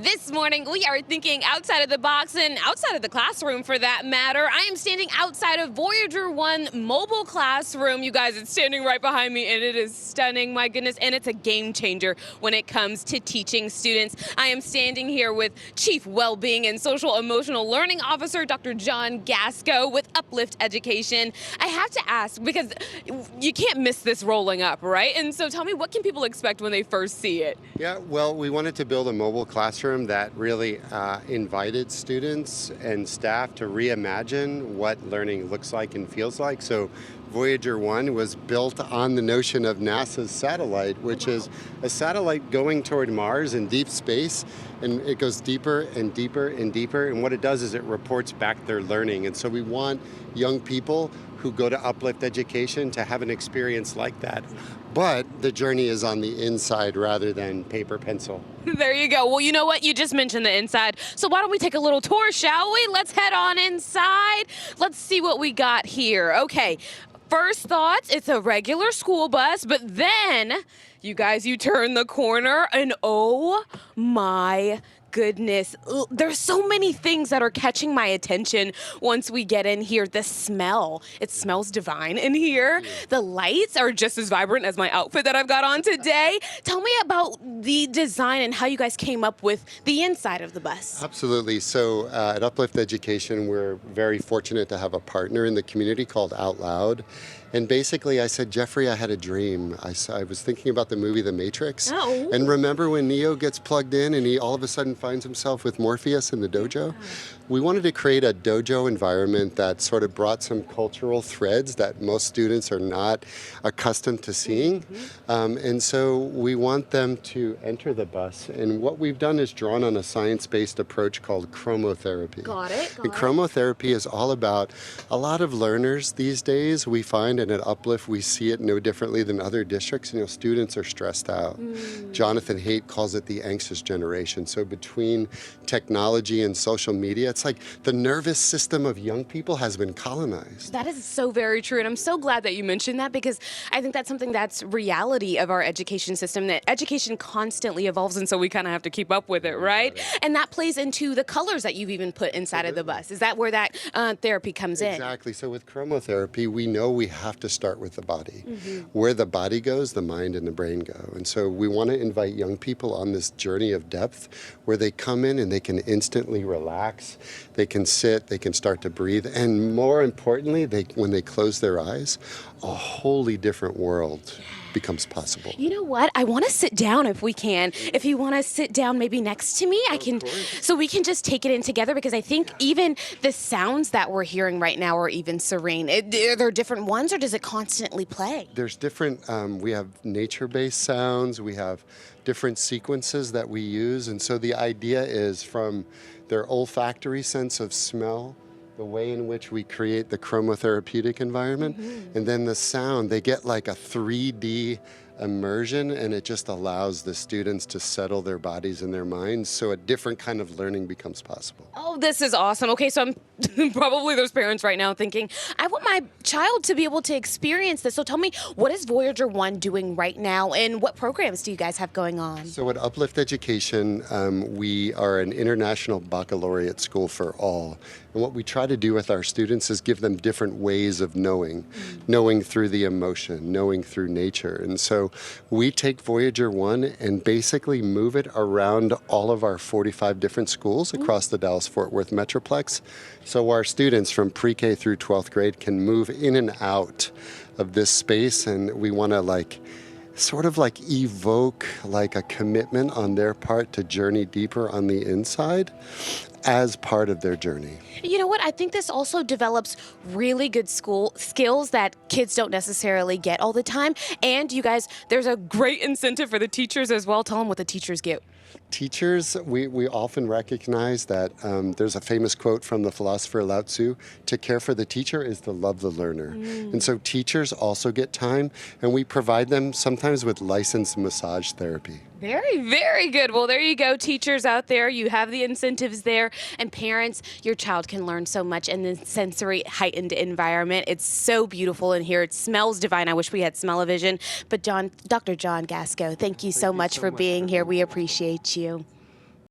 This morning, we are thinking outside of the box and outside of the classroom for that matter. I am standing outside of Voyager 1 mobile classroom. You guys, it's standing right behind me and it is stunning, my goodness, and it's a game changer when it comes to teaching students. I am standing here with Chief Wellbeing and Social Emotional Learning Officer, Dr. John Gasco with Uplift Education. I have to ask, because you can't miss this rolling up, right? And so tell me, what can people expect when they first see it? Yeah, well, we wanted to build a mobile classroom that really invited students and staff to reimagine what learning looks like and feels like. So Voyager 1 was built on the notion of NASA's satellite, which is a satellite going toward Mars in deep space, and it goes deeper and deeper and deeper, and what it does is it reports back their learning. And so we want young people who go to Uplift Education to have an experience like that. But the journey is on the inside rather than paper pencil. There you go. Well, you know what? You just mentioned the inside. So why don't we take a little tour, shall we? Let's head on inside. Let's see what we got here. Okay. First thoughts, it's a regular school bus, but then, you guys, you turn the corner and oh my goodness, there's so many things that are catching my attention once we get in here. The smell, it smells divine in here. The lights are just as vibrant as my outfit that I've got on today. Tell me about the design and how you guys came up with the inside of the bus. Absolutely. So at Uplift Education, we're very fortunate to have a partner in the community called Out Loud. And basically I said, Jeffrey, I had a dream. I was thinking about the movie The Matrix. Oh. And remember when Neo gets plugged in and he all of a sudden finds himself with Morpheus in the dojo? Yeah. We wanted to create a dojo environment that sort of brought some cultural threads that most students are not accustomed to seeing. And so we want them to enter the bus. And what we've done is drawn on a science-based approach called chromotherapy. Got it. And chromotherapy is all about a lot of learners these days, we find, and at Uplift we see it no differently than other districts. You know, students are stressed out. Jonathan Haidt calls it the anxious generation. So between technology and social media, it's like the nervous system of young people has been colonized. That is so very true, and I'm so glad that you mentioned that, because I think that's something that's reality of our education system, that education constantly evolves, and so we kind of have to keep up with it, right? And that plays into the colors that you've even put inside of the bus. Is that where that therapy comes in? Exactly. So with chromotherapy, we know we have to start with the body. Where the body goes, the mind and the brain go. And so we want to invite young people on this journey of depth where they come in and they can instantly relax. They can sit, they can start to breathe, and more importantly, when they close their eyes, a wholly different world becomes possible. You know what? I want to sit down if we can. If you want to sit down maybe next to me, I can, so we can just take it in together, because I think even the sounds that we're hearing right now are even serene. Are there different ones, or does it constantly play? There's different, we have nature-based sounds, we have different sequences that we use, and so the idea is from their olfactory sense of smell, the way in which we create the chromotherapeutic environment, and then the sound, they get like a 3D immersion, and it just allows the students to settle their bodies and their minds, so a different kind of learning becomes possible. Oh, this is awesome. Okay, so I'm probably there's parents right now thinking, I want my child to be able to experience this. So tell me, what is Voyager 1 doing right now, and what programs do you guys have going on? So at Uplift Education, we are an international baccalaureate school for all. And what we try to do with our students is give them different ways of knowing, knowing through the emotion, knowing through nature. And so we take Voyager 1 and basically move it around all of our 45 different schools across the Dallas-Fort Worth Metroplex. So our students from pre-K through 12th grade can move in and out of this space, and we want to sort of evoke a commitment on their part to journey deeper on the inside as part of their journey. You know what? I think this also develops really good school skills that kids don't necessarily get all the time. And you guys, there's a great incentive for the teachers as well. Tell them what the teachers get. Teachers, we often recognize that there's a famous quote from the philosopher Lao Tzu, to care for the teacher is to love the learner. And so teachers also get time, and we provide them sometimes with licensed massage therapy. Very, very good. Well, there you go, teachers out there. You have the incentives there. And parents, your child can learn so much in this sensory heightened environment. It's so beautiful in here. It smells divine. I wish we had smell-o-vision. But Dr. John Gasco, thank you so much for being here. We appreciate you.